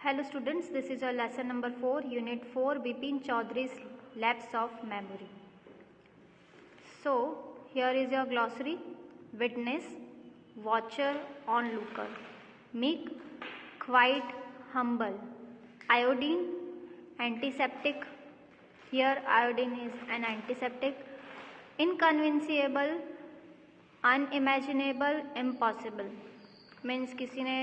Hello students, this is our lesson number 4, unit 4, Bipin Chaudhary's Lapse of Memory. So, here is your glossary: witness, watcher, onlooker, meek, quiet, humble, iodine, antiseptic. Here iodine is an antiseptic. Inconceivable, unimaginable, impossible. Means किसी ने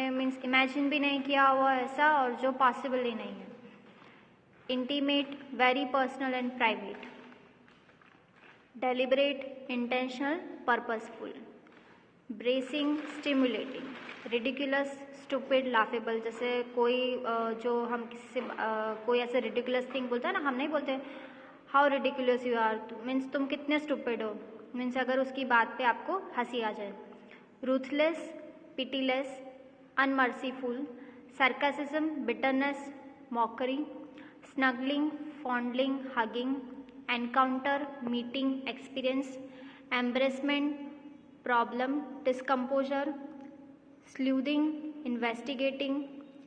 imagine भी नहीं किया हुआ ऐसा और जो possible ही नहीं है. Intimate, very personal and private. Deliberate, intentional, purposeful. Bracing, stimulating. Ridiculous, stupid, laughable. जैसे कोई जो हम किसी से कोई ऐसे रिडिकुलस थिंग बोलता है ना, हम नहीं बोलते how ridiculous you are, means तुम कितने स्टूपिड हो, मीन्स अगर उसकी बात पे आपको हंसी आ जाए. Ruthless, pitiless, unmerciful. Sarcasm, bitterness, mockery. Snuggling, fondling, hugging. Encounter, meeting, experience. Embarrassment, problem, discomposure. Sleuthing, investigating.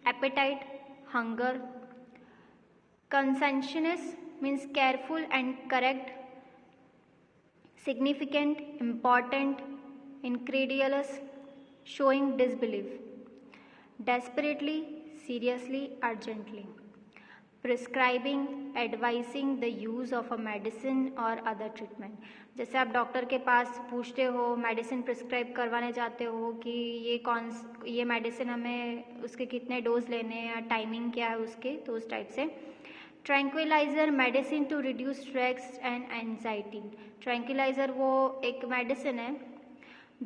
Appetite, hunger. Conscientious means careful and correct. Significant, important, incredulous, showing disbelief. Desperately, seriously, urgently. Prescribing, advising the use of a medicine or other treatment. जैसे आप doctor के पास पूछते हो, medicine prescribe करवाने जाते हो कि ये मेडिसिन हमें उसके कितने डोज लेने हैं या टाइमिंग क्या है उसके, तो उस टाइप से. Tranquilliser, medicine to reduce stress and anxiety. Tranquilliser वो एक मेडिसिन है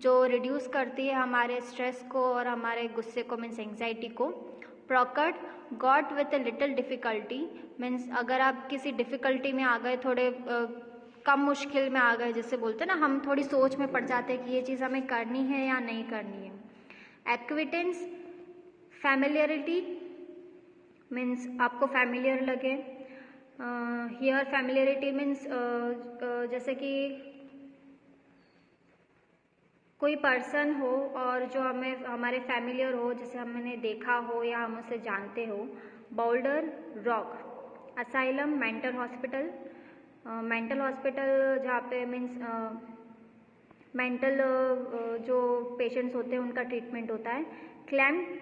जो रिड्यूस करती है हमारे स्ट्रेस को और हमारे गुस्से को, मीन्स एंग्जाइटी को. Procured, got with a little difficulty, means अगर आप किसी डिफ़िकल्टी में आ गए, थोड़े कम मुश्किल में आ गए, जैसे बोलते हैं ना, हम थोड़ी सोच में पड़ जाते हैं कि ये चीज़ हमें करनी है या नहीं करनी है. एक्विटेंस, फैमिलियरिटी, मीन्स आपको फैमिलियर लगे. हियर फैमिलियरिटी मीन्स जैसे कि कोई पर्सन हो और जो हमें हमारे फैमिलियर हो, जैसे हमने देखा हो या हम उसे जानते हो. Boulder, rock. Asylum, mental hospital. Mental hospital जहाँ पे मीन्स मेंटल जो पेशेंट्स होते हैं उनका ट्रीटमेंट होता है. Clamp,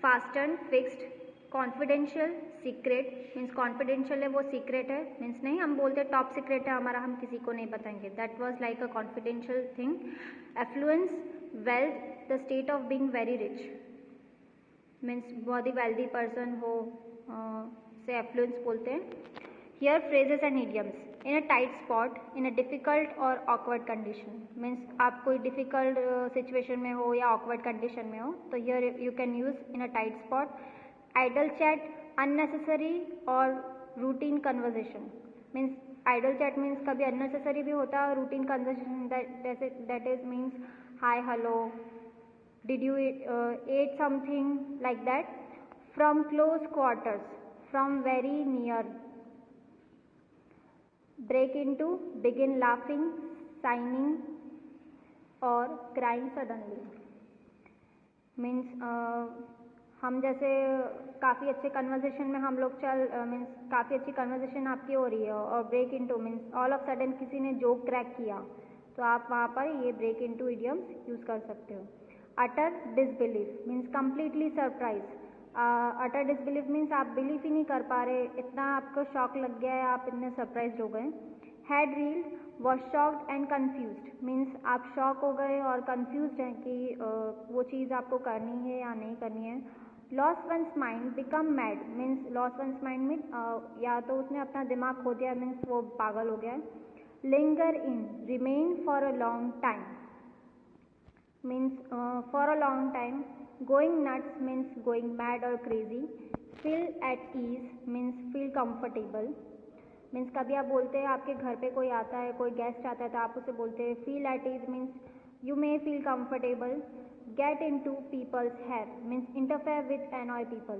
fasten, fixed. Confidential, secret, means confidential है वो सीक्रेट है, मीन्स नहीं हम बोलते टॉप सीक्रेट है हमारा, हम किसी को नहीं बताएंगे, that was like a confidential thing. Affluence, wealth, the state of being very rich, means बहुत ही वेल्दी पर्सन हो से एफ्लुएंस बोलते हैं. Here phrases and idioms. In a tight spot, in a difficult और ऑकवर्ड कंडीशन, मीन्स आप कोई difficult situation में हो या ऑकवर्ड कंडीशन में हो, तो here you can use in a tight spot. Idle chat, unnecessary और routine conversation, means idle chat means कभी अननेसेसरी भी होता है और routine conversation that is means hi, hello, did you eat something, like that. From close quarters, from very near. Break into, begin laughing, sighing और crying suddenly, means हम जैसे काफ़ी अच्छे कन्वर्सेशन में हम लोग मीन्स काफ़ी अच्छी कन्वर्सेशन आपकी हो रही है और break into means all of sudden किसी ने जोक क्रैक किया, तो आप वहाँ पर ये ब्रेक इनटू इडियम्स यूज़ कर सकते हो. अटर डिसबिलीफ मीन्स कम्प्लीटली सरप्राइज. अटर डिसबिलीफ मीन्स आप बिलीव ही नहीं कर पा रहे, इतना आपको शॉक लग गया है, आप इतने सरप्राइज हो गए. Had reeled, was shocked and confused, means आप शॉक हो गए और कन्फ्यूज्ड हैं कि वो चीज़ आपको करनी है या नहीं करनी है. Loss once mind, become mad, means loss once mind में या तो उसने अपना दिमाग खो दिया, मीन्स वो पागल हो गया है. Linger in, remain for a long time, means for a long time. Going nuts means going mad और crazy. Feel at ease means feel comfortable, means कभी आप बोलते हैं आपके घर पे कोई आता है, कोई गेस्ट आता है, तो आप उसे बोलते हैं feel at ease, means you may feel comfortable. Get in to peoples here means interfere with annoy people.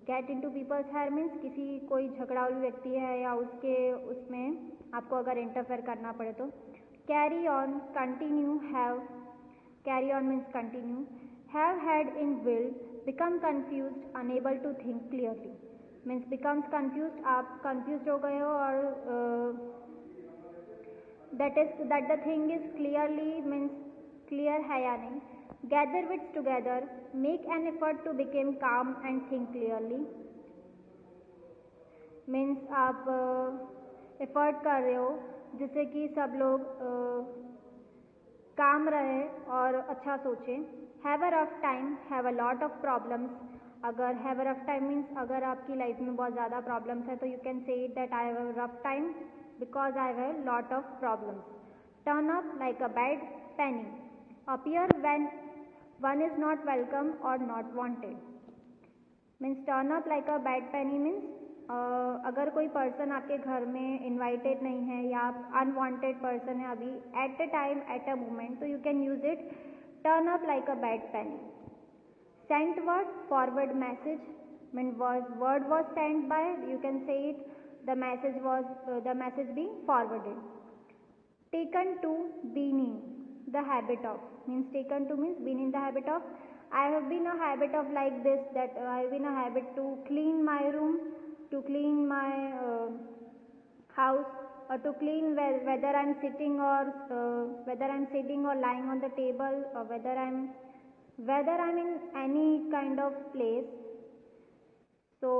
Get in to peoples here means किसी कोई झगड़ालू व्यक्ति है या उसमें आपको अगर इंटरफेयर करना पड़े तो. Carry on, continue, have. Carry on means continue. Have had in will become confused, unable to think clearly. Means becomes confused, आप confused हो गए हो और that the thing is clearly means clear है या नहीं. Gather wits together, make an effort to become calm and think clearly. Means आप effort कर रहे हो जिससे कि सब लोग काम रहे और अच्छा सोचें. Have a rough time, have a lot of problems. अगर have a rough time means अगर आपकी लाइफ में बहुत ज़्यादा प्रॉब्लम्स है तो you can say it that I have a rough time because I have a lot of problems. Turn up like a bad penny. Appear when one is not welcome or not wanted. Means turn up like a bad penny means अगर कोई person आपके घर में invited नहीं है या आप unwanted person है अभी at a time at a moment तो you can use it turn up like a bad penny. Sent word forward message mean word was sent by you can say it the message being forwarded. Taken to been in the habit of means taken to means been in the habit of. I have been a habit of like this that I have been a habit to clean my room, to clean my house, or to clean whether I'm sitting or lying on the table, or whether I'm in any kind of place. So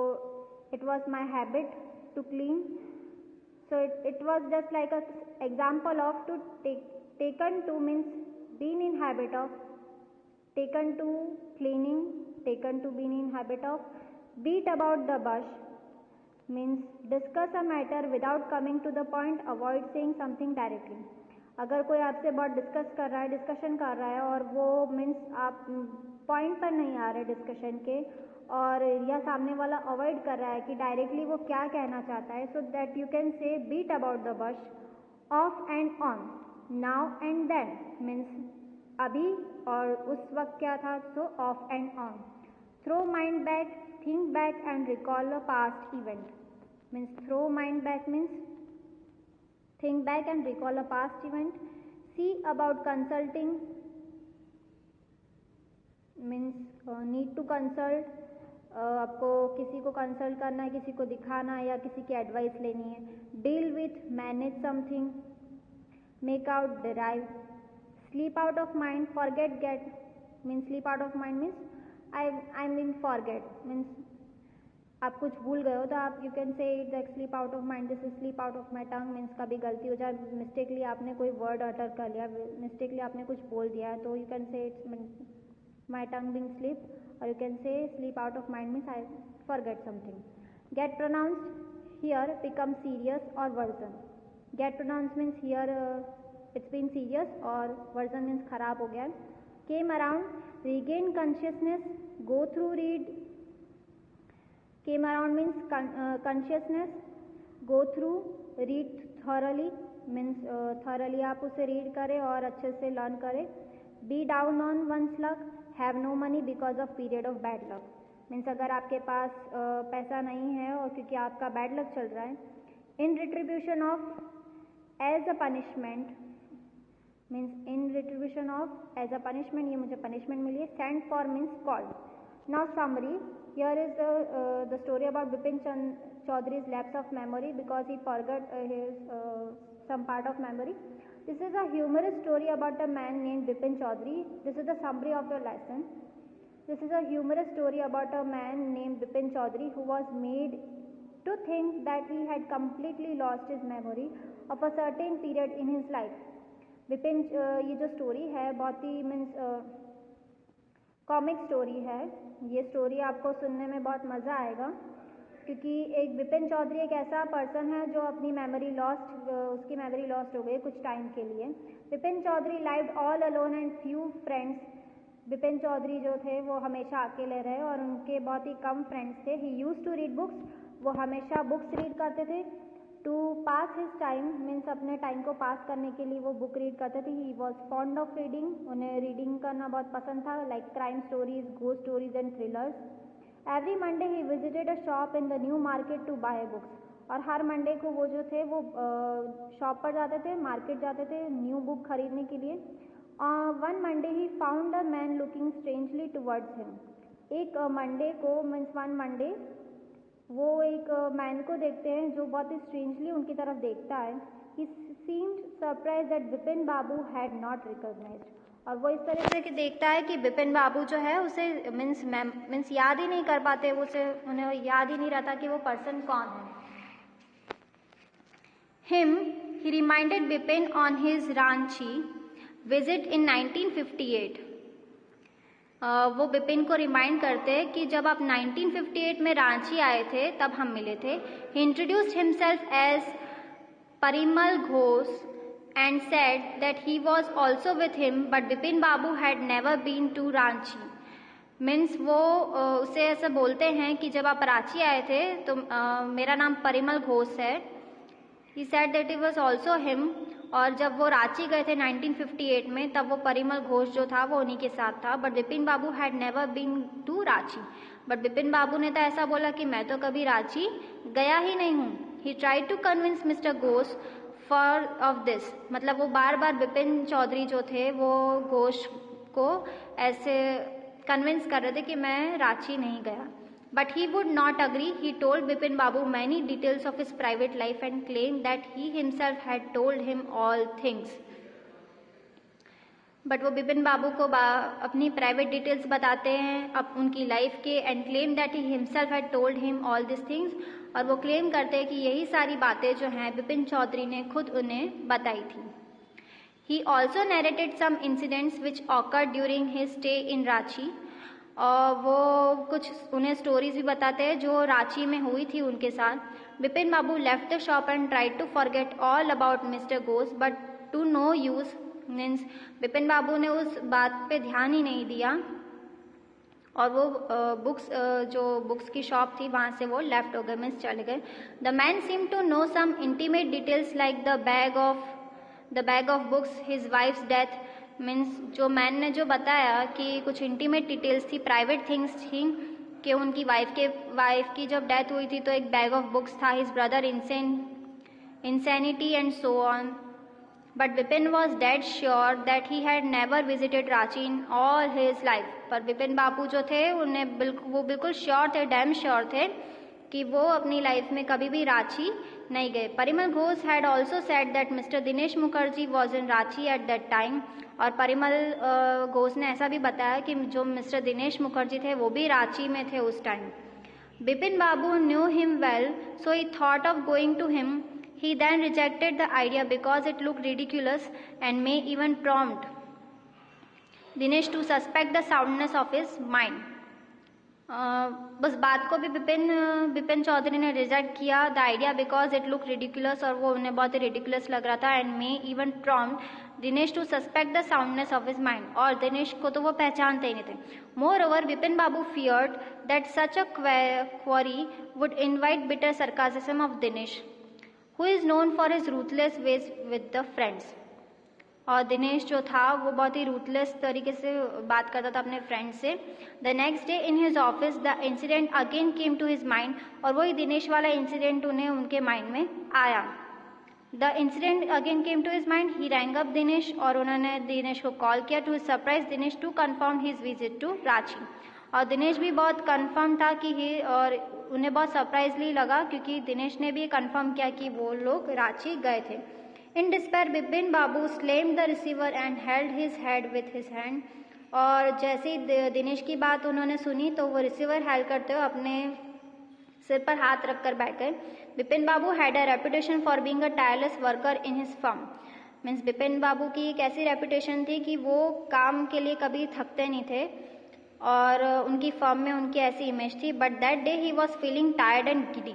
it was my habit to clean. So it was just like a example of to taken to means been in habit of, taken to cleaning, taken to being in habit of. Beat about the bush means discuss a matter without coming to the point, avoid saying something directly. अगर कोई आपसे बहुत discussion कर रहा है और वो means आप पॉइंट पर नहीं आ रहे डिस्कशन के और या सामने वाला अवॉइड कर रहा है कि डायरेक्टली वो क्या कहना चाहता है, सो दैट यू कैन से beat about the bush. Of and on, now and then means अभी और उस वक्त क्या था, सो of and on. Throw mind back, think back and recall a past event means throw mind back means think back and recall a past event. See about consulting means need to consult, आपको किसी को consult करना है, किसी को दिखाना है या किसी की एडवाइस लेनी है. Deal with, manage something, make out, derive. Sleep out of mind, forget, get means sleep out of mind means I mean forget means आप कुछ भूल गए हो तो आप you can say it like sleep out of mind. This is sleep out of my tongue means कभी गलती हो जाए, मिस्टेकली आपने कोई वर्ड अटर कर लिया, मिस्टेकली आपने कुछ बोल दिया है तो you can say it's my tongue being slip, or you can say sleep out of mind means I forget something. Get pronounced here, become serious or worsen. Get pronounced means here it's been serious और version means खराब हो गया. Came around, regain consciousness, go through, read. Came around means consciousness, go through, read thoroughly means thoroughly आप उसे read करें और अच्छे से लर्न करें. Be down on one's luck, have no money because of period of bad luck means अगर आपके पास पैसा नहीं है और क्योंकि आपका बैड लक चल रहा है. In retribution of, as a punishment means in retribution of as a punishment, ये मुझे पनिशमेंट मिली है. Send for means called. Now summary, here is the story about Bipin Chaudharys lapse of memory because he forgot his some part of memory. This is a humerus story about a man named Bipin Chaudhary. This is the summary of the lesson. This is a humerus story about a man named Bipin Chaudhary who was made to think that he had completely lost his memory of a certain period in his life. Vipin ये जो story है बहुत ही means comic story है. ये story आपको सुनने में बहुत मज़ा आएगा क्योंकि एक विपिन चौधरी एक ऐसा पर्सन है जो अपनी उसकी मेमोरी लॉस्ट हो गई कुछ टाइम के लिए. Vipin Chaudhary lived all alone and few friends. Vipin Chaudhary जो थे वो हमेशा अकेले रहे और उनके बहुत ही कम फ्रेंड्स थे. ही यूज्ड टू रीड बुक्स, वो हमेशा बुक्स रीड करते थे. To pass his time means अपने टाइम को पास करने के लिए वो बुक रीड करते थे. He was fond of reading, उन्हें रीडिंग करना बहुत पसंद था, like crime stories, ghost stories and thrillers. Every Monday he visited a shop in the new market to bye books. और हर मंडे को वो जो थे वो शॉप पर जाते थे, मार्केट जाते थे न्यू बुक खरीदने के लिए. One Monday he found a man looking strangely towards him. एक मंडे को मीन्स वन मंडे वो एक मैन को देखते हैं जो बहुत ही स्ट्रेंजली उनकी तरफ देखता है. He seemed surprised that Bipin Babu had not recognised. और वो इस तरह से देखता है कि बिपिन बाबू जो है उसे मीन्स याद ही नहीं कर पाते, उसे उन्हें याद ही नहीं रहता कि वो पर्सन कौन है. Him he reminded Bipin on his Ranchi visit in 1958. वो बिपिन को रिमाइंड करते हैं कि जब आप 1958 में रांची आए थे तब हम मिले थे. He introduced himself as Parimal Ghosh and said that he was also with him but Bipin Babu had never been to Ranchi. Means वो उसे ऐसा बोलते हैं कि जब आप रांची आए थे तो मेरा नाम परिमल घोष है. He said that it was also him. और जब वो रांची गए थे 1958 में तब वो परिमल घोष जो था वो उन्हीं के साथ था. But Bipin Babu had never been to Ranchi. But Bipin Babu ने तो ऐसा बोला कि मैं तो कभी रांची गया ही नहीं हूँ. He tried to convince mister Ghosh for of this. मतलब वो बार बार बिपिन चौधरी जो थे वो घोष को ऐसे कन्विंस कर रहे थे कि मैं रांची नहीं गया. But he would not agree. He told Bipin Babu many details of his private life and claim that he himself had told him all things. But वो बिपिन बाबू को अपनी प्राइवेट डिटेल्स बताते हैं अब उनकी लाइफ के and claim that he himself had told him all this things. और वो क्लेम करते हैं कि यही सारी बातें जो हैं बिपिन चौधरी ने खुद उन्हें बताई थी. He also narrated some incidents which awkward during his stay in Ranchi. और वो कुछ उन्हें स्टोरीज भी बताते हैं जो रांची में हुई थी उनके साथ. Bipin Babu left the shop and tried to forget all about mister Ghosh but to no use. Means Bipin Babu ने उस बात पे ध्यान ही नहीं दिया और वो जो बुक्स की शॉप थी वहाँ से वो लेफ्ट हो गए, मीन्स चले गए. The man seem to know some intimate details like the bag of books, his wives death. Means जो मैन ने जो बताया कि कुछ इंटीमेट डिटेल्स थी, प्राइवेट थिंग्स थी कि उनकी वाइफ की जब डेथ हुई थी तो एक बैग ऑफ बुक्स था, his brother insanity and so on. But Bipin was dead sure that he had never visited Ranchi in all his life. पर बिपिन बाबू जो थे वो बिल्कुल श्योर थे, डैम श्योर थे कि वो अपनी लाइफ में कभी भी रांची नहीं गए. Parimal Ghosh had also said that mister Dinesh Mukherjee was in Ranchi at that time. और परिमल घोष ने ऐसा भी बताया कि जो मिस्टर दिनेश मुखर्जी थे वो भी रांची में थे उस time. Bipin Babu knew him well so he thought of going to him. He then rejected the idea because it looked ridiculous and may even prompt Dinesh to suspect the soundness of his mind. बस बात को भी बिपिन चौधरी ने reject किया the idea because it look ridiculous, और वो उन्हें बहुत ही रिडिकुलस लग रहा था. And may even prompt Dinesh to suspect the soundness of his mind. और दिनेश को तो वो पहचानते ही नहीं थे. Moreover Bipin Babu feared that such a query would invite bitter sarcasm of Dinesh who is known for his ruthless ways with the friends. और दिनेश जो था वो बहुत ही रूथलेस तरीके से बात करता था अपने फ्रेंड्स से. The next day in his office the incident again came to his mind. और वही दिनेश वाला इंसिडेंट उन्हें उनके माइंड में आया. The incident again came to his mind. He wrong up Dinesh और उन्होंने दिनेश को कॉल किया to surprise Dinesh to confirm his visit to Ranchi. और दिनेश भी बहुत कंफर्म था कि और उन्हें बहुत सरप्राइजली लगा क्योंकि दिनेश ने भी कंफर्म किया कि वो लोग रांची गए थे. In despair Bipin Babu slammed the receiver and held his head with his hand. और जैसे ही दिनेश की बात उन्होंने सुनी तो वो रिसीवर हेल्ड करते हुए अपने सिर पर हाथ रखकर बैठ गए. Bipin Babu had a reputation for being a tireless worker in his firm. Means Bipin Babu की एक ऐसी रेपुटेशन थी कि वो काम के लिए कभी थकते नहीं थे और उनकी फर्म में उनकी ऐसी इमेज थी. But that day he was feeling tired and giddy.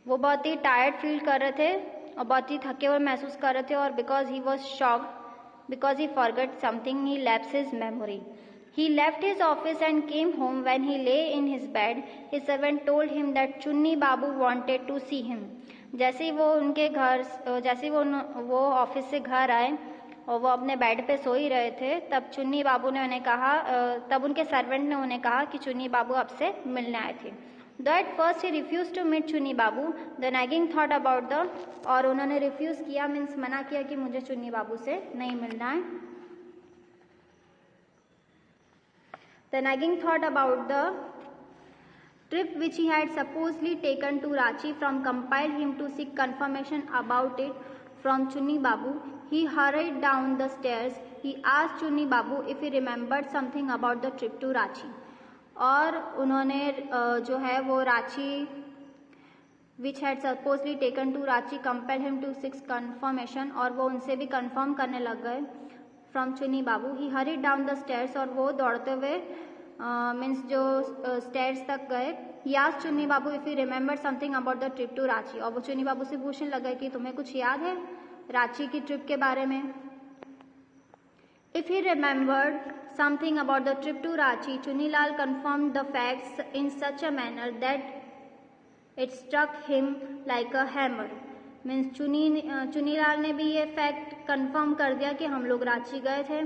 वो बहुत ही टायर्ड फील कर रहे थे और बहुत ही थके हुए महसूस कर रहे थे. और because he was shocked because he forget something he lapse his memory. He left his office and came home. When he lay in his bed his servant told him that Chunni Babu wanted to see him. जैसे ही वो उनके घर वो office से घर आए और वो अपने बेड पे सो ही रहे थे तब चुन्नी बाबू ने उन्हें कहा, तब उनके सर्वेंट ने उन्हें कहा कि चुन्नी बाबू आपसे मिलने आए थे. Though at first he refuse to meet Chunni Babu. The nagging thought about the. और उन्होंने रिफ्यूज किया, मीन्स मना किया कि मुझे चुन्नी बाबू से नहीं मिलना है. The nagging thought about the trip which he had supposedly taken to Ranchi from compelled him to seek confirmation about it from Chunni Babu. He hurried down the stairs. He asked Chunni Babu if he remembered something about the trip to Ranchi. और उन्होंने जो है वो Ranchi which had supposedly taken to Ranchi compelled him to seek confirmation, और वो उनसे भी confirm करने लग गए from Chunni Babu. He hurried down the stairs, और वो दौड़ते हुए मीन्स जो स्टेयर्स तक गए. He asked Chunni Babu if he remembered something about the trip to Ranchi, और वो चुन्नी बाबू से पूछने लगे कि तुम्हें कुछ याद है रांची की ट्रिप के बारे में. If he remembered something about the trip to Ranchi, Chunilal confirmed the facts in such a manner that it struck him like a hammer. Means Chunilal ने भी ये फैक्ट कंफर्म कर दिया कि हम लोग रांची गए थे,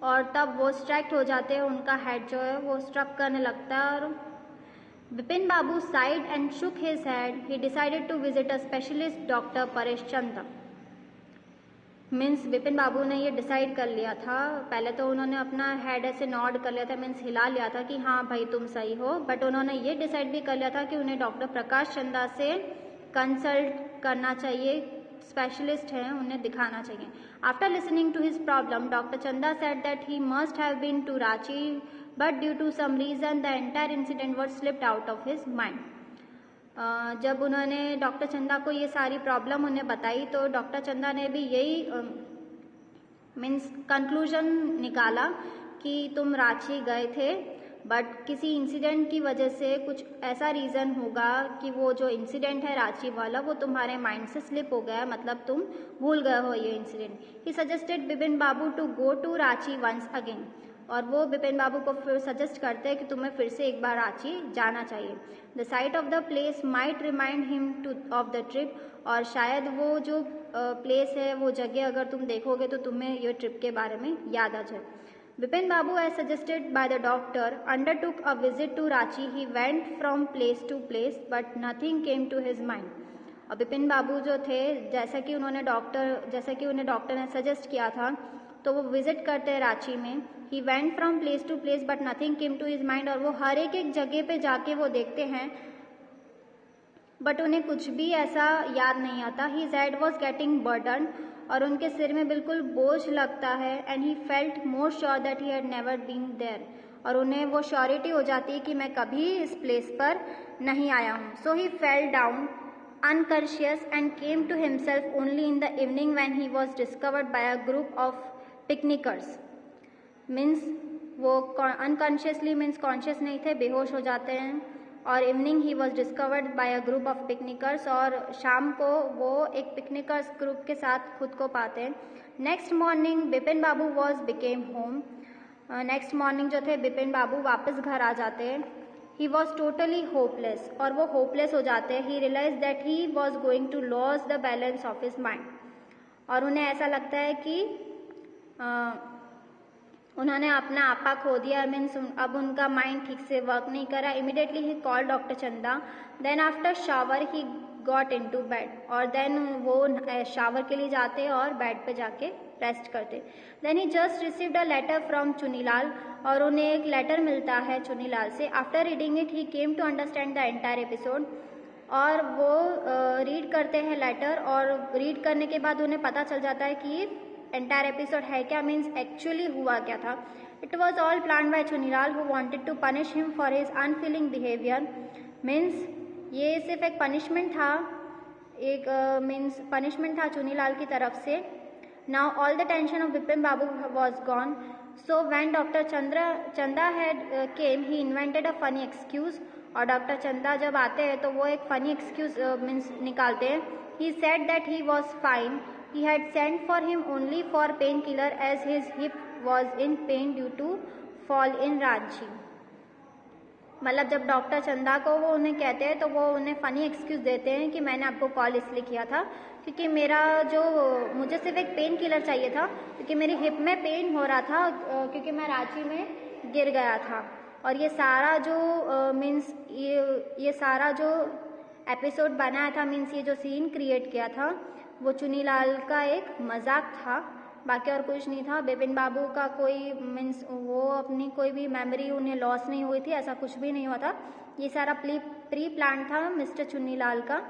और तब वो स्ट्राइक्ट हो जाते हैं, उनका हेड जो है वो स्ट्रक करने लगता है. और Vipin Babu sighed and shook his head. He decided to visit a specialist doctor Paresh Chanda. Means Vipin बाबू ने ये डिसाइड कर लिया था, पहले तो उन्होंने अपना हेड ऐसे नॉड कर लिया था, मीन्स हिला लिया था कि हाँ भाई तुम सही हो, बट उन्होंने ये डिसाइड भी कर लिया था कि उन्हें डॉक्टर प्रकाश चंदा से कंसल्ट करना चाहिए, स्पेशलिस्ट हैं, उन्हें दिखाना चाहिए. After listening to his problem, doctor Chanda said that he must have been to Ranchi, but due to some reason the entire incident was slipped out of his mind. जब उन्होंने डॉक्टर चंदा को ये सारी प्रॉब्लम उन्हें बताई, तो डॉक्टर चंदा ने भी यही मीन्स कंक्लूजन निकाला कि तुम रांची गए थे, बट किसी इंसिडेंट की वजह से कुछ ऐसा रीज़न होगा कि वो जो इंसिडेंट है रांची वाला वो तुम्हारे माइंड से स्लिप हो गया, मतलब तुम भूल गए हो ये incident. He suggested Vipin Babu to go to Ranchi once again, और वो विपिन बाबू को फिर सजेस्ट करते हैं कि तुम्हें फिर से एक बार रांची जाना चाहिए. The site of the place might remind him two of the trip, और शायद वो जो प्लेस है, वो जगह अगर तुम देखोगे तो तुम्हें ये ट्रिप के बारे में याद आ जाए. Vipin Babu as suggested by the doctor undertook a visit to Ranchi. He went from place to place but nothing came to his mind. और विपिन बाबू जो थे, जैसा कि उन्हें डॉक्टर ने सजेस्ट किया था, तो वो विजिट करते हैं रांची में. ही went from place to place but nothing came to his mind, और वो हर एक जगह पे जाके वो देखते हैं, बट उन्हें कुछ भी ऐसा याद नहीं आता. His head was getting burden, और उनके सिर में बिल्कुल बोझ लगता है. And he felt more sure that he had never been there, और उन्हें वो श्योरिटी हो जाती है कि मैं कभी इस प्लेस पर नहीं आया हूँ. So he fell down unconscious and came to himself only in the evening when he was discovered by a group of picnickers. Means वो अनकॉन्शियसली मीन्स कॉन्शियस नहीं थे, बेहोश हो जाते हैं, और evening he was discovered by a group of picnickers, और शाम को वो एक पिकनिकर्स ग्रुप के साथ खुद को पाते हैं. Next morning Vipin Babu was became home. Next morning जो थे विपिन बाबू वापस घर आ जाते हैं. ही वॉज टोटली होपलेस, और वो होपलेस हो जाते हैं. He realise that he was going to lose the balance of his mind, और उन्हें ऐसा लगता है कि उन्होंने अपना आपा खो दिया, मीन्स अब उनका माइंड ठीक से वर्क नहीं करा. इमीडिएटली ही कॉल डॉक्टर चंदा. Then after shower he got into bed, और देन वो शावर के लिए जाते और बेड पे जाके रेस्ट करते. Then he just received a letter from Chunilal, और उन्हें एक लेटर मिलता है चुनीलाल से. After reading it he came to understand the entire episode, और वो रीड करते हैं लेटर, और रीड करने के बाद उन्हें पता चल जाता है कि एंटायर एपिसोड है क्या, मीन्स एक्चुअली हुआ क्या था. It was all plan bye Chunilal who wanted to punish him for his unfailing behaviour. Means ये सिर्फ एक पनिशमेंट था, एक मीन्स पनिशमेंट था चुनीलाल की तरफ से. Now all the tension of Vipin Babu was gone. So when doctor Chanda had came he invented a funny excuse, और डॉक्टर चंदा जब आते हैं तो वो एक फनी एक्सक्यूज मीन्स निकालते हैं. He said that he was fine. He had sent for him only for painkiller as his hip was in pain due to fall in Ranchi. मतलब जब डॉक्टर चंदा को वो उन्हें कहते हैं तो वो उन्हें फ़नी एक्सक्यूज़ देते हैं कि मैंने आपको कॉल इसलिए किया था क्योंकि मुझे सिर्फ एक पेन किलर चाहिए था, क्योंकि मेरी हिप में पेन हो रहा था क्योंकि मैं रांची में गिर गया था. और ये सारा जो मीन्स ये सारा जो एपिसोड बनाया था, मीन्स ये जो सीन क्रिएट किया था, वो चुनीलाल का एक मजाक था. बाकी और कुछ नहीं था। बिपिन बाबू का कोई मीन्स वो अपनी कोई भी मेमोरी उन्हें लॉस नहीं हुई थी, ऐसा कुछ भी नहीं हुआ था। ये सारा प्री प्लान था मिस्टर चुन्नीलाल का।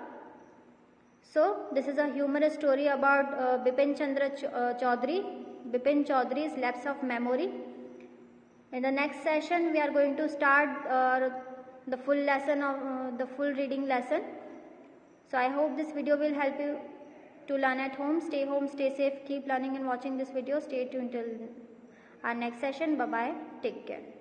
So this is a humorous story about Bipin Chaudhary's lapse of memory. In the next session, we are going to start the full lesson of the full reading lesson. So I hope this video will help you to learn at home. Stay safe, keep learning and watching this video. Stay tuned till our next session. Bye bye. Take care.